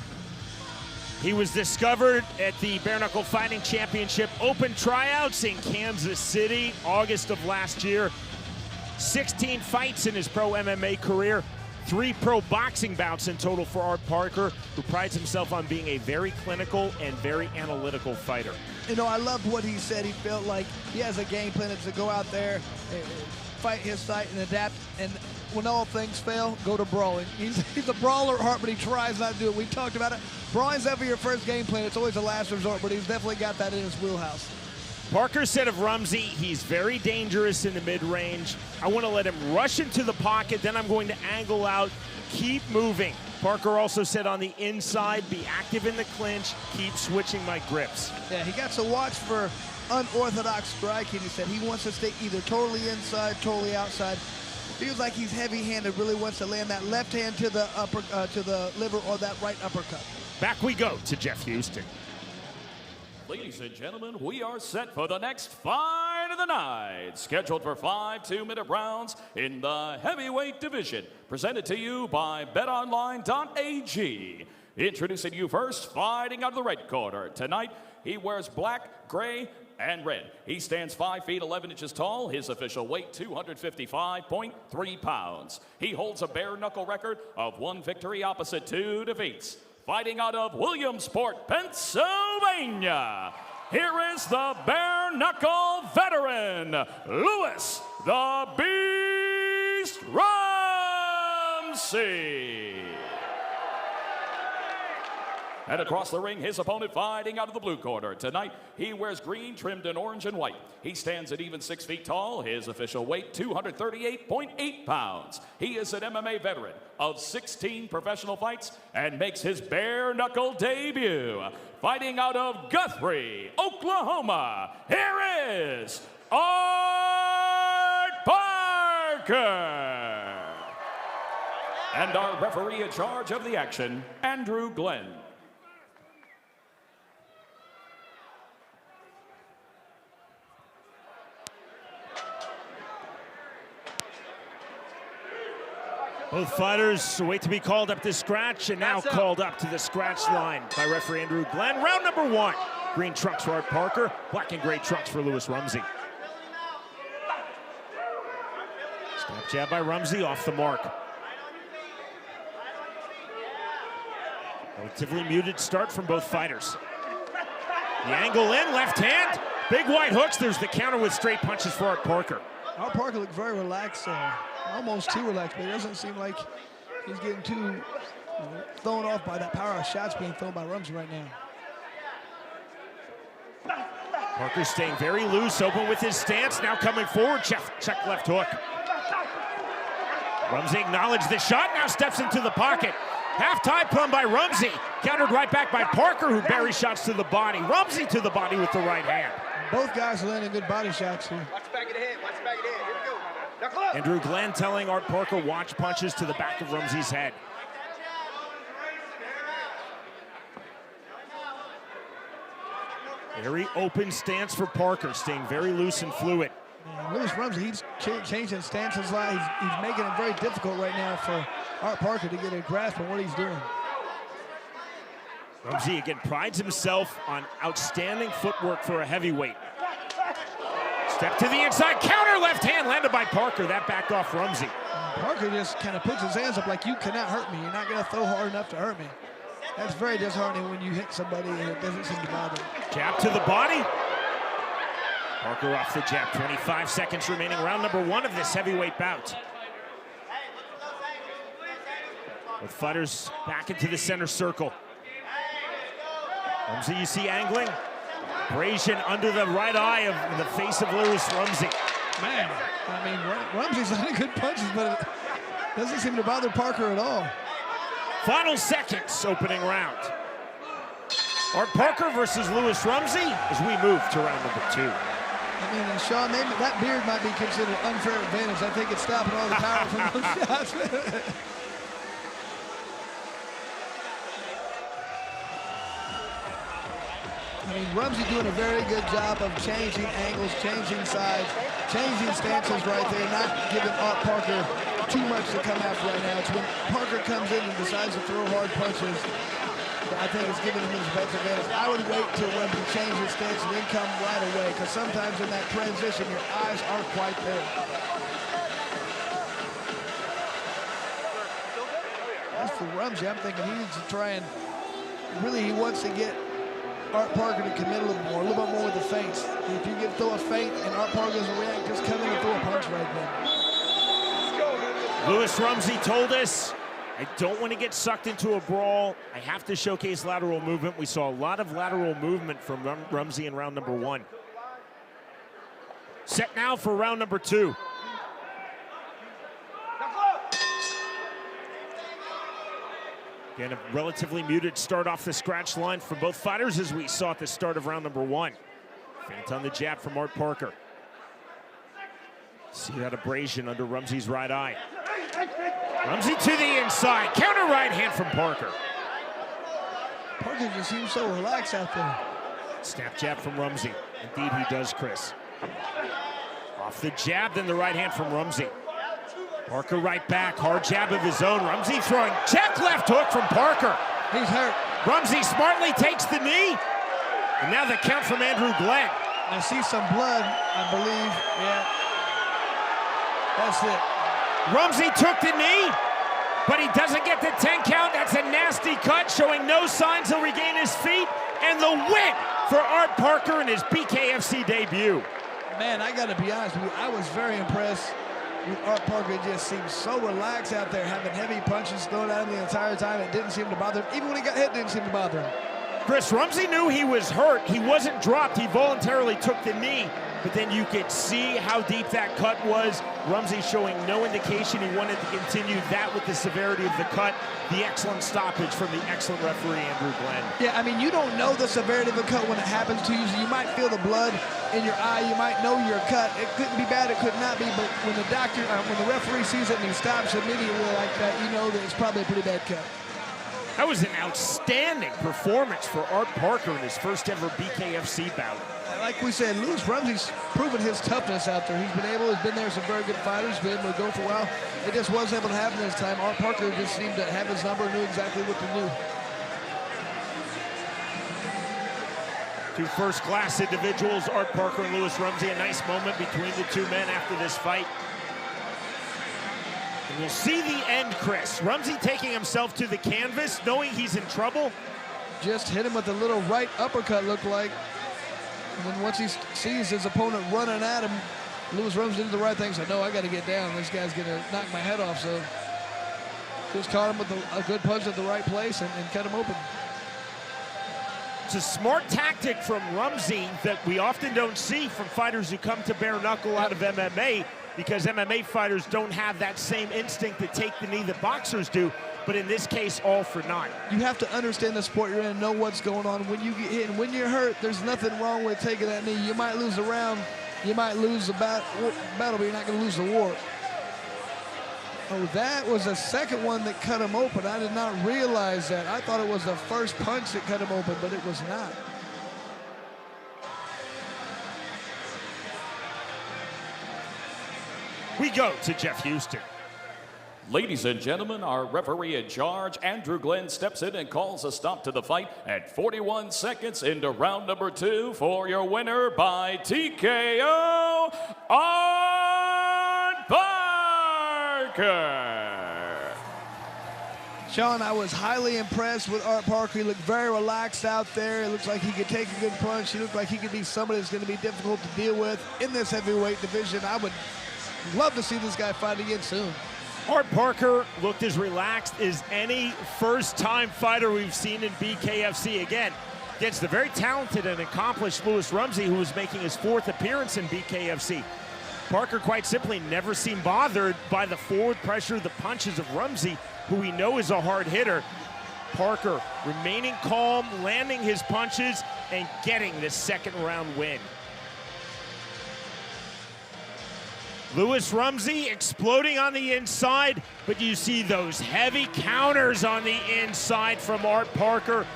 He was discovered at the Bare Knuckle Fighting Championship Open Tryouts in Kansas City, August of last year. 16 fights in his pro MMA career, 3 pro boxing bouts in total for Art Parker, who prides himself on being a very clinical and very analytical fighter. You know, I loved what he said. He felt like he has a game plan to go out there, fight his fight, and adapt. And when all things fail, go to brawling. He's a brawler at heart, but he tries not to do it. We've talked about it. Brawling's never your first game plan. It's always a last resort, but he's definitely got that in his wheelhouse. Parker said of Rumsey, he's very dangerous in the mid-range. I want to let him rush into the pocket, then I'm going to angle out, keep moving. Parker also said on the inside, be active in the clinch, keep switching my grips. Yeah, he got to watch for unorthodox striking. He said he wants to stay either totally inside, totally outside. Feels like he's heavy-handed, really wants to land that left hand to the to the liver or that right uppercut. Back we go to Jeff Houston. Ladies and gentlemen, we are set for the next fight of the night. Scheduled for 5 2-minute rounds in the heavyweight division. Presented to you by BetOnline.ag. Introducing you first, fighting out of the red corner. Tonight, he wears black, gray, and red. He stands 5 feet 11 inches tall. His official weight, 255.3 pounds. He holds a bare knuckle record of 1 victory opposite 2 defeats. Fighting out of Williamsport, Pennsylvania, here is the bare knuckle veteran, Lewis the Beast Rumsey. And across the ring, his opponent fighting out of the blue corner. Tonight, he wears green trimmed in orange and white. He stands at even 6 feet tall. His official weight, 238.8 pounds. He is an MMA veteran of 16 professional fights and makes his bare knuckle debut. Fighting out of Guthrie, Oklahoma, here is Art Parker. And our referee in charge of the action, Andrew Glenn. Both fighters wait to be called up to scratch, and now called up to the scratch line by referee Andrew Glenn. Round number 1. Green trunks for Art Parker, black and gray trunks for Lewis Rumsey. Snap jab by Rumsey, off the mark. Relatively muted start from both fighters. The angle in, left hand, big white hooks. There's the counter with straight punches for Art Parker. Art Parker looked very relaxed, almost too relaxed, but it doesn't seem like he's getting too thrown off by that power of shots being thrown by Rumsey right now. Parker staying very loose, open with his stance, now coming forward, check left hook. Rumsey acknowledged the shot, now steps into the pocket. Half-tie plumb by Rumsey, countered right back by Parker, who buries shots to the body. Rumsey to the body with the right hand. Both guys are landing good body shots here. Watch the back of the head, watch the back of the head. Here we go. Knuckle up. Andrew Glenn telling Art Parker, watch punches to the back of Rumsey's head. Very open stance for Parker, staying very loose and fluid. Lewis Rumsey, he's changing stances a lot. He's making it very difficult right now for Art Parker to get a grasp on what he's doing. Rumsey again prides himself on outstanding footwork for a heavyweight. Step to the inside, counter left hand landed by Parker. That backed off Rumsey. Parker just kind of puts his hands up like, you cannot hurt me. You're not going to throw hard enough to hurt me. That's very disheartening when you hit somebody and it doesn't seem to bother. Jab to the body. Parker off the jab. 25 seconds remaining. Round number 1 of this heavyweight bout. With fighters back into the center circle. Rumsey, you see angling. Abrasion under the right eye of the face of Lewis Rumsey. Man, I mean, Rumsey's landing good punches, but it doesn't seem to bother Parker at all. Final seconds, opening round. Art Parker versus Lewis Rumsey as we move to round number 2. I mean, and Sean, maybe that beard might be considered an unfair advantage. I think it's stopping all the power from those shots. I mean, Rumsey doing a very good job of changing angles, changing sides, changing stances right there, not giving Art Parker too much to come after right now. It's when Parker comes in and decides to throw hard punches that I think it's giving him his best advantage. I would wait till Rumsey change his stance and then come right away, because sometimes in that transition, your eyes aren't quite there. As for Rumsey, I'm thinking he needs to try and really, he wants to get Art Parker to commit a little bit more with the feints. If you throw a feint and Art Parker doesn't react, just come in and throw a punch right there. Lewis Rumsey told us, I don't want to get sucked into a brawl. I have to showcase lateral movement. We saw a lot of lateral movement from Rumsey in round number 1. Set now for round number 2. Again, a relatively muted start off the scratch line for both fighters as we saw at the start of round number 1. Feint on the jab from Art Parker. See that abrasion under Rumsey's right eye. Rumsey to the inside. Counter right hand from Parker. Parker just seems so relaxed out there. Snap jab from Rumsey. Indeed he does, Chris. Off the jab, then the right hand from Rumsey. Parker right back, hard jab of his own. Rumsey throwing check left hook from Parker. He's hurt. Rumsey smartly takes the knee. And now the count from Andrew Glenn. I see some blood, I believe. Yeah. That's it. Rumsey took the knee, but he doesn't get the 10 count. That's a nasty cut, showing no signs he'll regain his feet. And the win for Art Parker in his BKFC debut. Man, I got to be honest with you. I was very impressed Art Parker just seemed so relaxed out there, having heavy punches thrown at him the entire time. It didn't seem to bother him. Even when he got hit, it didn't seem to bother him. Chris, Rumsey knew he was hurt. He wasn't dropped. He voluntarily took the knee, but then you could see how deep that cut was. Rumsey showing no indication he wanted to continue that with the severity of the cut. The excellent stoppage from the excellent referee, Andrew Glenn. Yeah, I mean, you don't know the severity of the cut when it happens to you. So you might feel the blood in your eye. You might know you're cut. It couldn't be bad. It could not be. But when the doctor, when the referee sees it and he stops immediately like that, you know that it's probably a pretty bad cut. That was an outstanding performance for Art Parker in his first ever BKFC bout. Like we said, Lewis Rumsey's proven his toughness out there. He's been there some very good fighters, been able to go for a while. It just wasn't able to happen this time. Art Parker just seemed to have his number and knew exactly what to do. Two first-class individuals, Art Parker and Lewis Rumsey. A nice moment between the two men after this fight. And we'll see the end, Chris. Rumsey taking himself to the canvas, knowing he's in trouble. Just hit him with a little right uppercut, looked like. And then once he sees his opponent running at him, Lewis Rumsey did the right thing. Said, no, I got to get down. This guy's going to knock my head off. So just caught him with a good punch at the right place and cut him open. It's a smart tactic from Rumsey that we often don't see from fighters who come to bare knuckle out of MMA, because MMA fighters don't have that same instinct to take the knee that boxers do. But in this case, all for naught. You have to understand the sport you're in and know what's going on. When you get hit and when you're hurt, there's nothing wrong with taking that knee. You might lose a round, you might lose the battle, but you're not going to lose the war. Oh, that was the second one that cut him open. I did not realize that. I thought it was the first punch that cut him open, but it was not. We go to Jeff Houston. Ladies and gentlemen, our referee in charge, Andrew Glenn, steps in and calls a stop to the fight at 41 seconds into round number 2 for your winner by TKO, Art Parker. Sean, I was highly impressed with Art Parker. He looked very relaxed out there. It looks like he could take a good punch. He looked like he could be somebody that's going to be difficult to deal with in this heavyweight division. I would love to see this guy fight again soon. Art Parker looked as relaxed as any first-time fighter we've seen in BKFC. Again, against the very talented and accomplished Lewis Rumsey, who was making his 4th appearance in BKFC. Parker, quite simply, never seemed bothered by the forward pressure, the punches of Rumsey, who we know is a hard hitter. Parker remaining calm, landing his punches, and getting this second-round win. Lewis Rumsey exploding on the inside, but you see those heavy counters on the inside from Art Parker,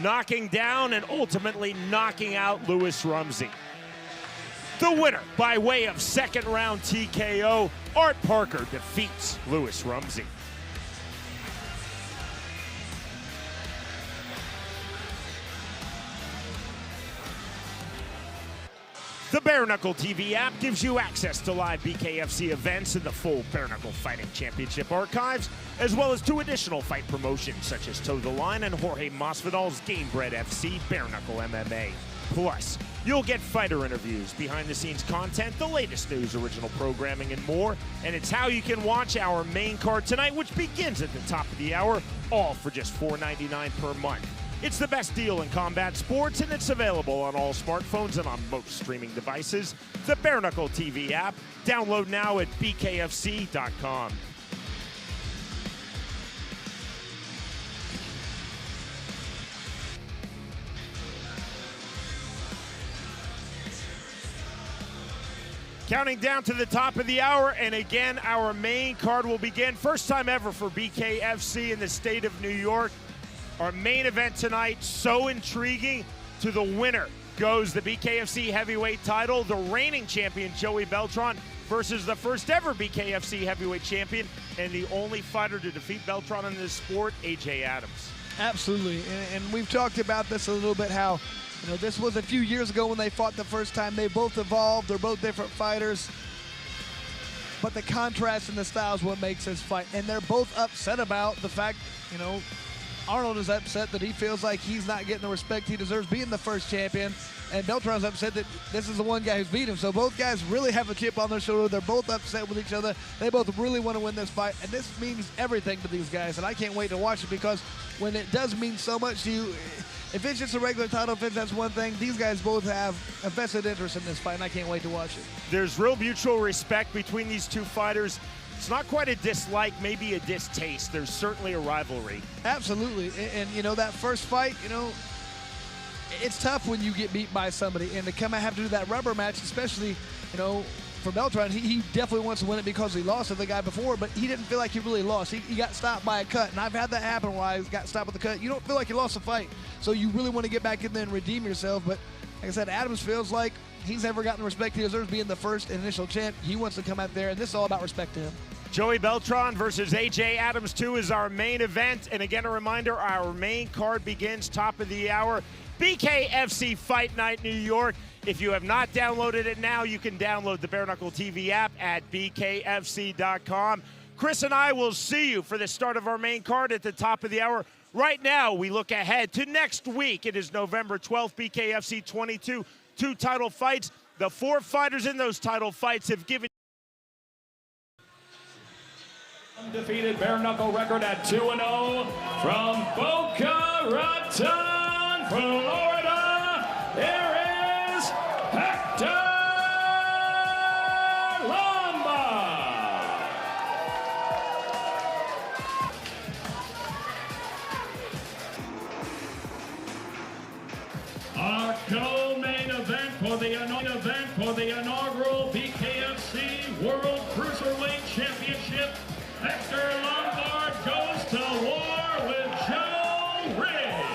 knocking down and ultimately knocking out Lewis Rumsey. The winner by way of second-round TKO, Art Parker defeats Lewis Rumsey. The Bare Knuckle TV app gives you access to live BKFC events and the full Bare Knuckle Fighting Championship archives, as well as 2 additional fight promotions such as Toe the Line and Jorge Masvidal's Gamebred FC Bare Knuckle MMA. Plus, you'll get fighter interviews, behind-the-scenes content, the latest news, original programming, and more. And it's how you can watch our main card tonight, which begins at the top of the hour, all for just $4.99 per month. It's the best deal in combat sports, and it's available on all smartphones and on most streaming devices. The Bare Knuckle TV app. Download now at bkfc.com. Counting down to the top of the hour, and again, our main card will begin. First time ever for BKFC in the state of New York. Our main event tonight, so intriguing. To the winner goes the BKFC heavyweight title, the reigning champion Joey Beltran versus the first ever BKFC heavyweight champion and the only fighter to defeat Beltran in this sport, AJ Adams. Absolutely, and we've talked about this a little bit, how this was a few years ago when they fought the first time. They both evolved. They're both different fighters. But the contrast in the styles is what makes this fight. And they're both upset about the fact, Arnold is upset that he feels like he's not getting the respect he deserves being the first champion. And Beltran's upset that this is the one guy who's beat him. So both guys really have a chip on their shoulder. They're both upset with each other. They both really want to win this fight. And this means everything to these guys. And I can't wait to watch it, because when it does mean so much to you, if it's just a regular title defense, that's one thing. These guys both have a vested interest in this fight, and I can't wait to watch it. There's real mutual respect between these two fighters. It's not quite a dislike, maybe a distaste. There's certainly a rivalry. Absolutely. And you know, that first fight, you know, it's tough when you get beat by somebody, and to come and have to do that rubber match, especially, you know, for Beltran, he definitely wants to win it because he lost to the guy before, but he didn't feel like he really lost. He got stopped by a cut, and I've had that happen where I got stopped with a cut. You don't feel like you lost a fight, so you really want to get back in there and redeem yourself. But like I said, Adams feels like he's never gotten the respect he deserves being the first initial champ. He wants to come out there, and this is all about respect to him. Joey Beltran versus AJ Adams 2 is our main event. And again, a reminder, our main card begins top of the hour. BKFC Fight Night New York. If you have not downloaded it now, you can download the Bare Knuckle TV app at bkfc.com. Chris and I will see you for the start of our main card at the top of the hour. Right now, we look ahead to next week. It is November 12th, BKFC 22, 2 title fights. The 4 fighters in those title fights have given Undefeated bare knuckle record at 2-0 from Boca Raton, Florida. Here is Hector Lombard. Our co-main event for the inaugural BKFC World Cruiserweight Championship. Hector Lombard goes to war with Joe Riggs.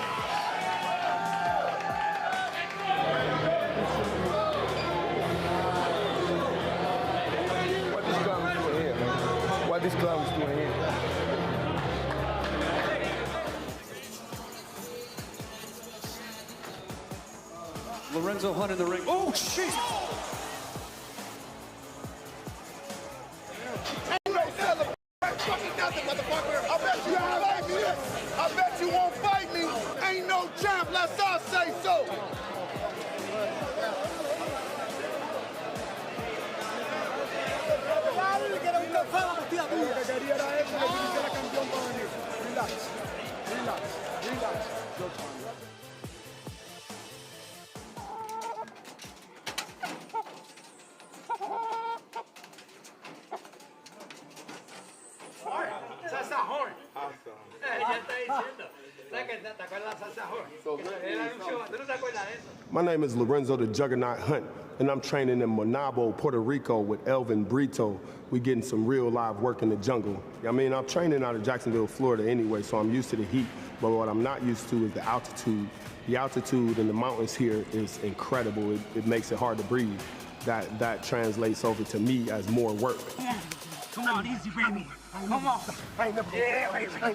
What this clown is doing here, man? What this clown is doing here? Lorenzo Hunt in the ring. Oh, shit! Nothing, motherfucker. I bet you won't fight me. I bet you won't fight me. Ain't no champ unless I say so. Salsa horn. Ya está diciendo. ¿Te acuerdas de salsa horn? Era un show. ¿Tú no te acuerdas de eso? My name is Lorenzo the Juggernaut Hunt, and I'm training in Monabo, Puerto Rico with Elvin Brito. We getting some real live work in the jungle. I mean, I'm training out of Jacksonville, Florida anyway, so I'm used to the heat, but what I'm not used to is the altitude. The altitude in the mountains here is incredible. It makes it hard to breathe. That translates over to me as more work. Come on, easy, baby. Come on. I ain't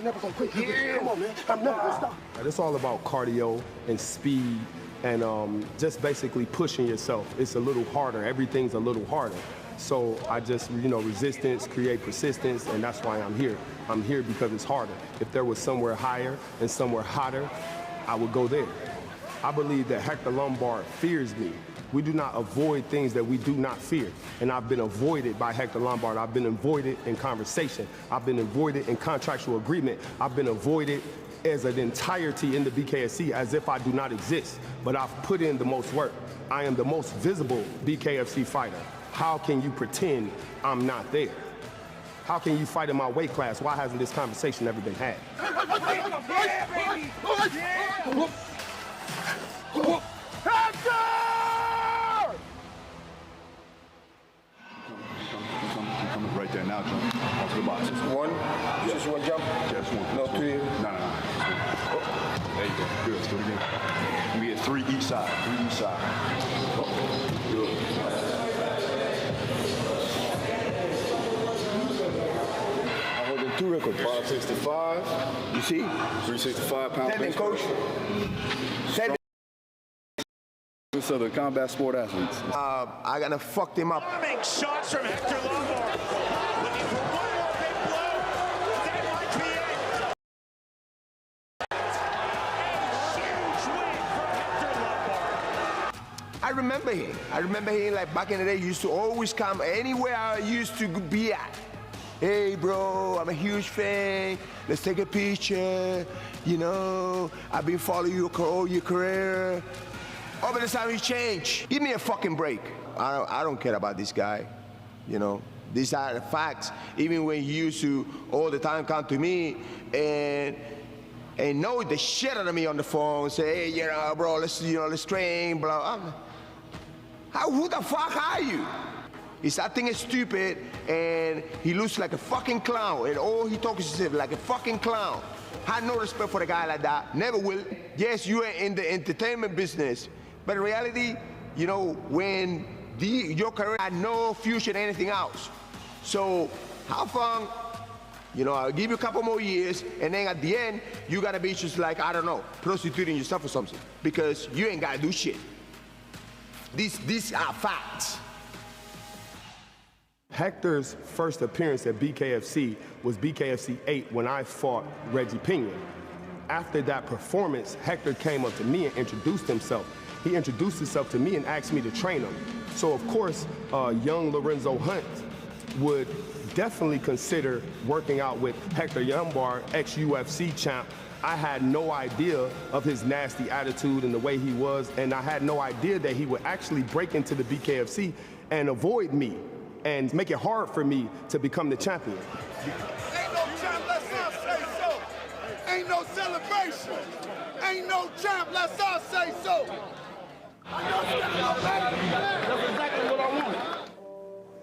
never gonna quit. Come on, man. I'm never gonna stop. It's all about cardio and speed and just basically pushing yourself. It's a little harder. Everything's a little harder. So I just, resistance, create persistence, and that's why I'm here. I'm here because it's harder. If there was somewhere higher and somewhere hotter, I would go there. I believe that Hector Lombard fears me. We do not avoid things that we do not fear. And I've been avoided by Hector Lombard. I've been avoided in conversation. I've been avoided in contractual agreement. I've been avoided as an entirety in the BKFC as if I do not exist. But I've put in the most work. I am the most visible BKFC fighter. How can you pretend I'm not there? How can you fight in my weight class? Why hasn't this conversation ever been had? Right there now, jump. Onto the box. Just one jump? Just one. No, 2 here? No. There you go. Good. Let's do it again. We get 3 each side. 3 each side. Good. I'm holding 2 records. 565. You see? 365 pounds. 7, coach. 7. Southern combat sport athletes. I gotta fuck them up. Make shots from Hector Lombard. Looking for one more big blow. That might be it. remember him. I remember him like back in the day, he used to always come anywhere I used to be at. Hey, bro, I'm a huge fan. Let's take a picture. You know, I've been following you all your career. Over the time he changed. Give me a fucking break. I don't care about this guy. You know, these are the facts. Even when he used to all the time come to me and know the shit out of me on the phone, say, hey, you know, bro, let's train, blah. Who the fuck are you? He's acting stupid, and he looks like a fucking clown, and all he talks is like a fucking clown. I had no respect for a guy like that. Never will. Yes, you are in the entertainment business, but in reality, you know, when your career had no future in anything else. So have fun. You know, I'll give you a couple more years, and then at the end, you gotta be just like, I don't know, prostituting yourself or something, because you ain't gotta do shit. These are facts. Hector's first appearance at BKFC was BKFC 8 when I fought Reggie Pena. After that performance, Hector came up to me and introduced himself. He introduced himself to me and asked me to train him. So of course, young Lorenzo Hunt would definitely consider working out with Hector Lombard, ex-UFC champ. I had no idea of his nasty attitude and the way he was, and I had no idea that he would actually break into the BKFC and avoid me and make it hard for me to become the champion. Ain't no champ, let's all say so. Ain't no celebration. Ain't no champ, let's all say so. That's exactly what I wanted.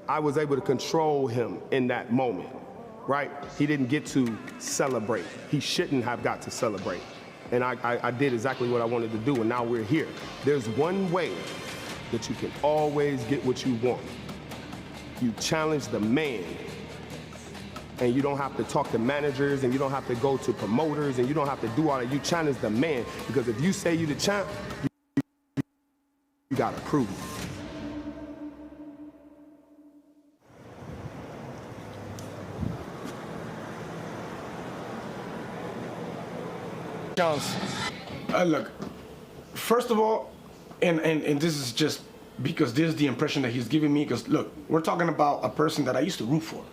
I was able to control him in that moment, right? He didn't get to celebrate. He shouldn't have got to celebrate. And I did exactly what I wanted to do, and now we're here. There's one way that you can always get what you want. You challenge the man, and you don't have to talk to managers, and you don't have to go to promoters, and you don't have to do all that. You challenge the man, because if you say you the champ, you gotta prove it. Look, first of all, and this is just because this is the impression that he's giving me, because look, we're talking about a person that I used to root for,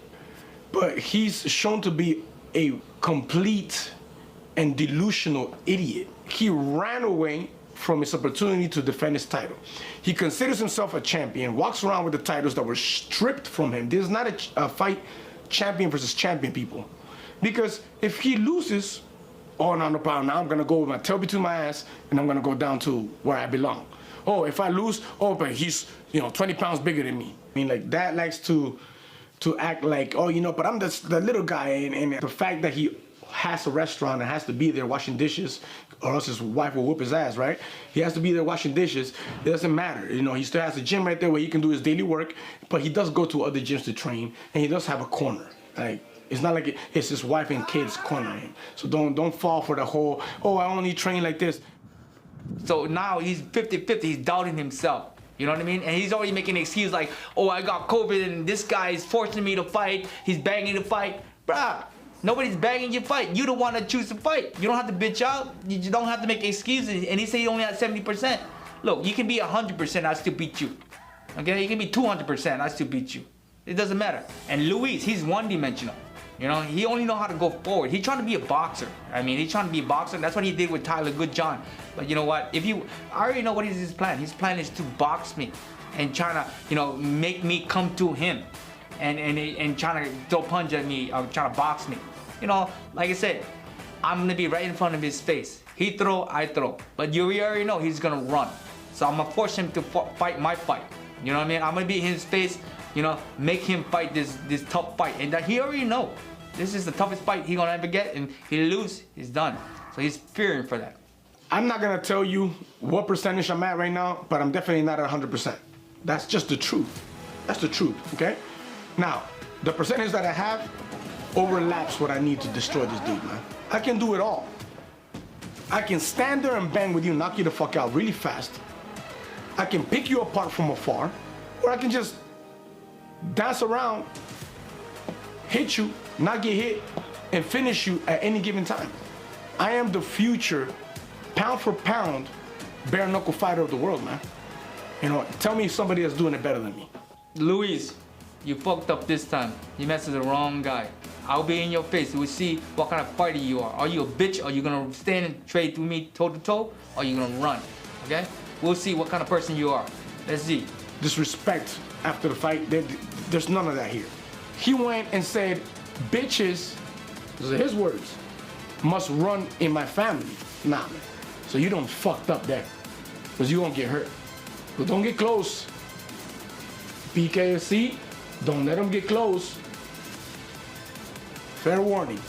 but he's shown to be a complete and delusional idiot. He ran away from his opportunity to defend his title. He considers himself a champion, walks around with the titles that were stripped from him. This is not a fight champion versus champion, people. Because if he loses, oh, no problem, now I'm gonna go with my tail between my ass and I'm gonna go down to where I belong. Oh, if I lose, oh, but he's, 20 pounds bigger than me. I mean, like, that likes to act like, oh, but I'm the little guy, and the fact that he has a restaurant and has to be there washing dishes, or else his wife will whoop his ass, right? He has to be there washing dishes. It doesn't matter. He still has a gym right there where he can do his daily work, but he does go to other gyms to train, and he does have a corner. Like, it's not like it's his wife and kids cornering him. So don't fall for the whole, oh, I only train like this. So now he's 50-50, he's doubting himself. You know what I mean? And he's already making an excuse like, oh, I got COVID and this guy is forcing me to fight. He's begging to fight. Bruh, nobody's begging you to fight. You don't want to choose to fight. You don't have to bitch out. You don't have to make excuses. And he said he only had 70%. Look, you can be 100%, I still beat you. Okay? You can be 200%, I still beat you. It doesn't matter. And Luis, he's one-dimensional. He only know how to go forward. He's trying to be a boxer. I mean, he's trying to be a boxer. That's what he did with Tyler Goodjohn. But you know what? I already know what is his plan. His plan is to box me and trying to, make me come to him and trying to throw punch at me, or trying to box me. Like I said, I'm gonna be right in front of his face. He throw, I throw. But you already know he's gonna run. So I'm gonna force him to fight my fight. You know what I mean? I'm gonna be in his face, make him fight this tough fight. And that he already know. This is the toughest fight he gonna ever get, and he lose, he's done. So he's fearing for that. I'm not gonna tell you what percentage I'm at right now, but I'm definitely not at 100%. That's just the truth. That's the truth, okay? Now, the percentage that I have overlaps what I need to destroy this dude, man. I can do it all. I can stand there and bang with you, knock you the fuck out really fast. I can pick you apart from afar, or I can just dance around, hit you, not get hit, and finish you at any given time. I am the future, pound for pound, bare knuckle fighter of the world, man. You know, tell me somebody that's doing it better than me. Luis, you fucked up this time. You messed with the wrong guy. I'll be in your face. We'll see what kind of fighter you are. Are you a bitch? Are you gonna stand and trade with me toe to toe? Or are you gonna run? Okay? We'll see what kind of person you are. Let's see. Disrespect after the fight, there's none of that here. He went and said, bitches, those are his words, must run in my family. Nah, man. So you don't fucked up there. Because you won't get hurt. But don't get close. BKFC, don't let them get close. Fair warning.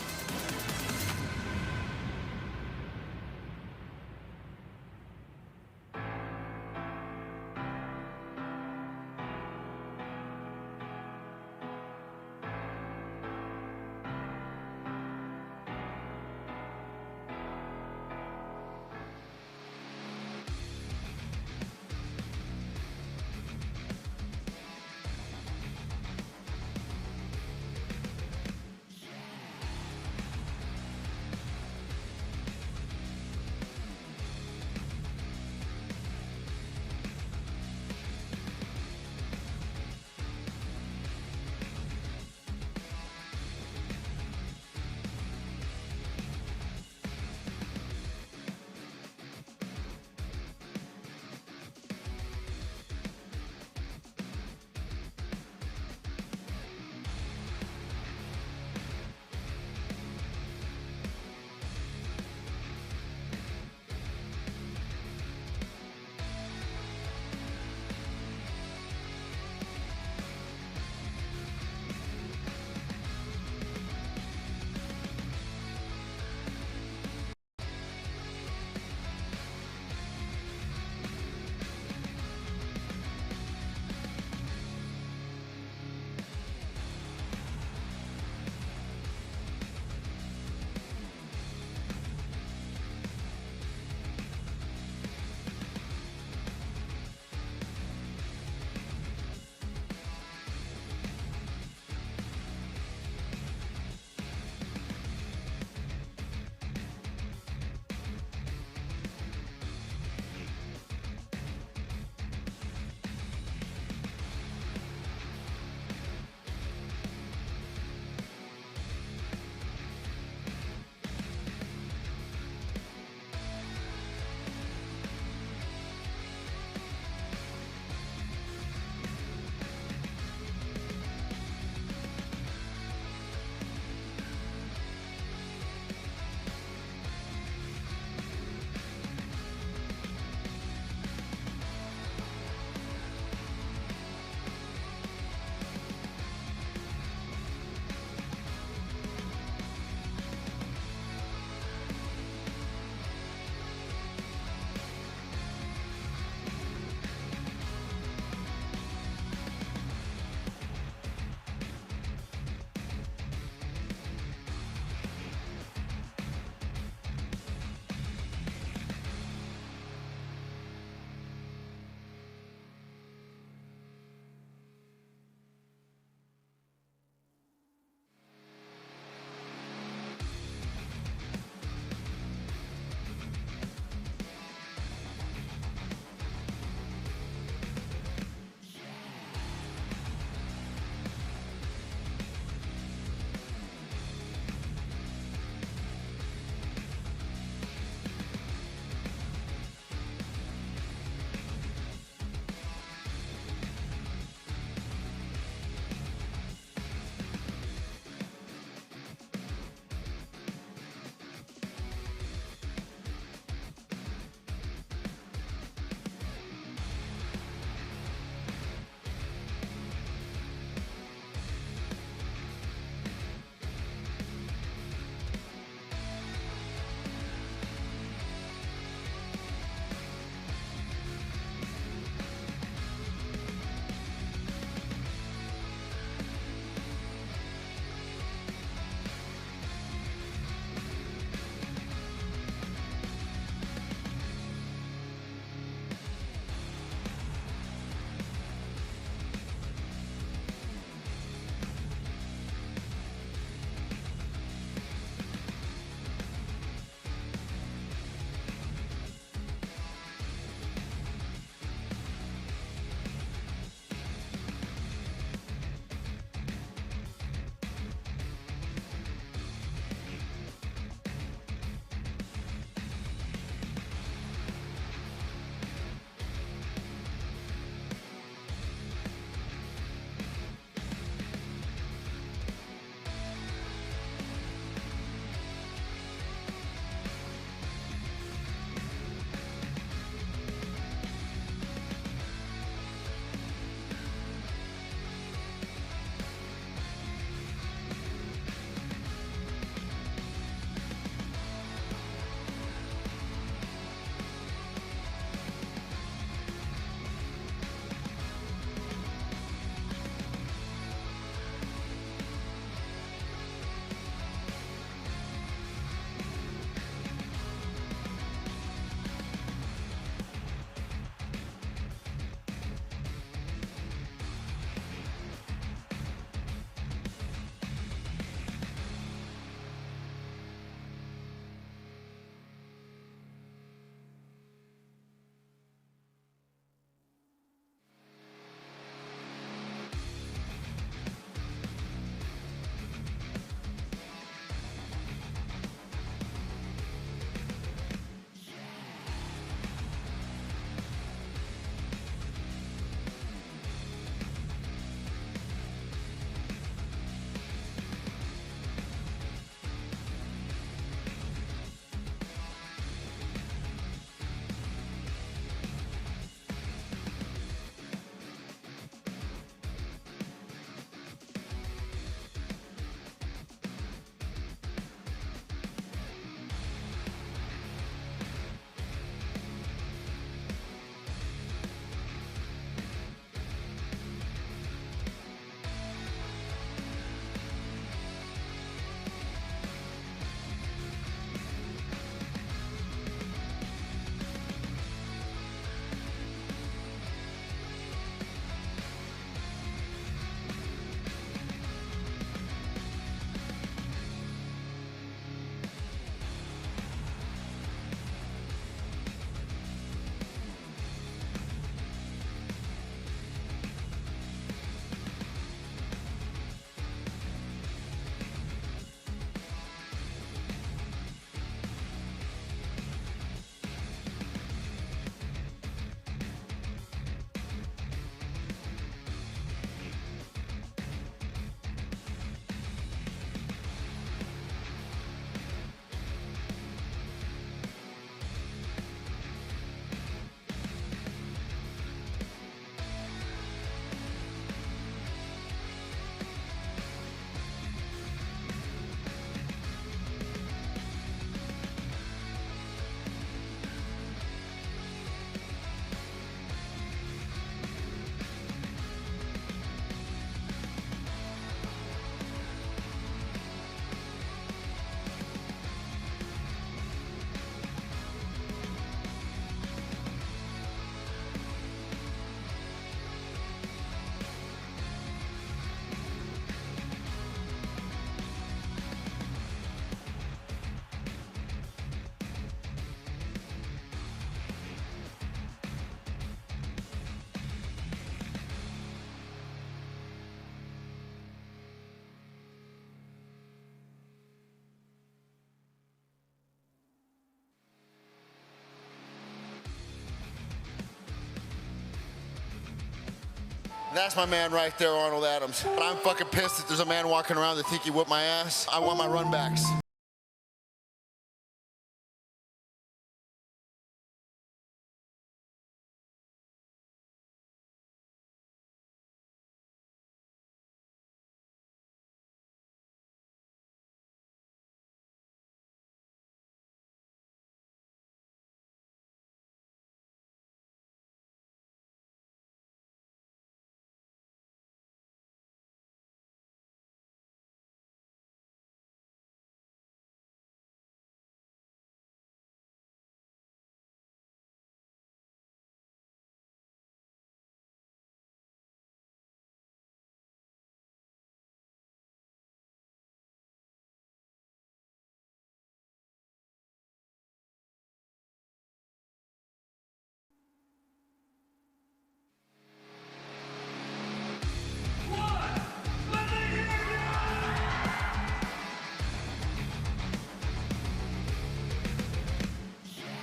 That's my man right there, Arnold Adams. But I'm fucking pissed that there's a man walking around that think he whipped my ass. I want my run backs.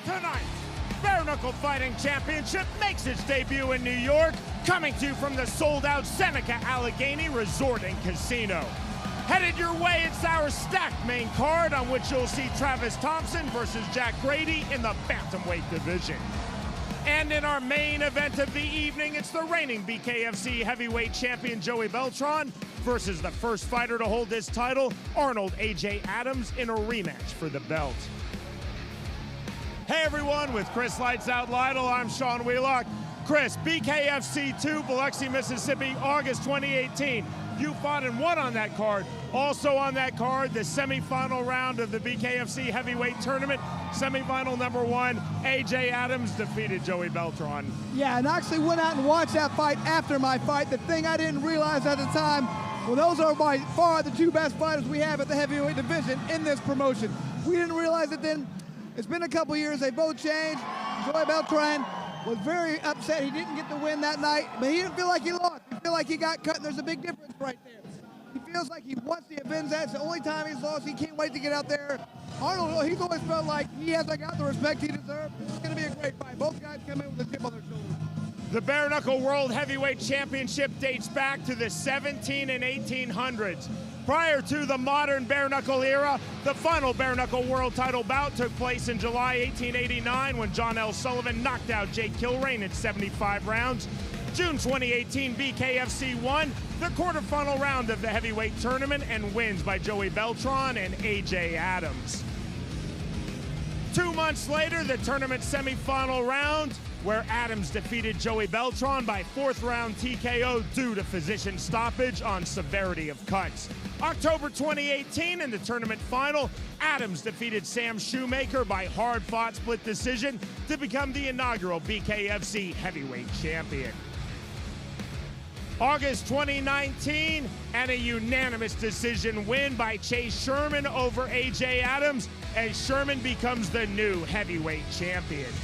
Tonight, Bare Knuckle Fighting Championship makes its debut in New York, coming to you from the sold-out Seneca Allegheny Resort and Casino. Headed your way, it's our stacked main card on which you'll see Travis Thompson versus Jack Grady in the bantamweight division. And in our main event of the evening, it's the reigning BKFC heavyweight champion Joey Beltran versus the first fighter to hold this title, Arnold A.J. Adams, in a rematch for the belt. Hey everyone, with Chris Lights Out Lytle, I'm Sean Wheelock. Chris, BKFC 2, Biloxi, Mississippi, August 2018. You fought and won on that card. Also on that card, the semifinal round of the BKFC heavyweight tournament. Semifinal number 1, AJ Adams defeated Joey Beltran. Yeah, and I actually went out and watched that fight after my fight. The thing I didn't realize at the time, well, those are by far the 2 best fighters we have at the heavyweight division in this promotion. We didn't realize it then. It's been a couple years, they both changed. Joey Beltran was very upset he didn't get the win that night, but he didn't feel like he lost. He felt like he got cut, and there's a big difference right there. He feels like he wants to avenge that. It's the only time he's lost. He can't wait to get out there. Arnold, he's always felt like he hasn't got the respect he deserves. It's going to be a great fight. Both guys come in with a chip on their shoulders. The Bare Knuckle World Heavyweight Championship dates back to the 17 and 1800s. Prior to the modern bare knuckle era, the final bare knuckle world title bout took place in July 1889 when John L. Sullivan knocked out Jake Kilrain in 75 rounds. June 2018, BKFC won the quarterfinal round of the heavyweight tournament and wins by Joey Beltran and AJ Adams. 2 months later, the tournament semifinal round, where Adams defeated Joey Beltran by 4th round TKO due to physician stoppage on severity of cuts. October 2018, in the tournament final, Adams defeated Sam Shoemaker by hard-fought split decision to become the inaugural BKFC heavyweight champion. August 2019, and a unanimous decision win by Chase Sherman over AJ Adams, as Sherman becomes the new heavyweight champion.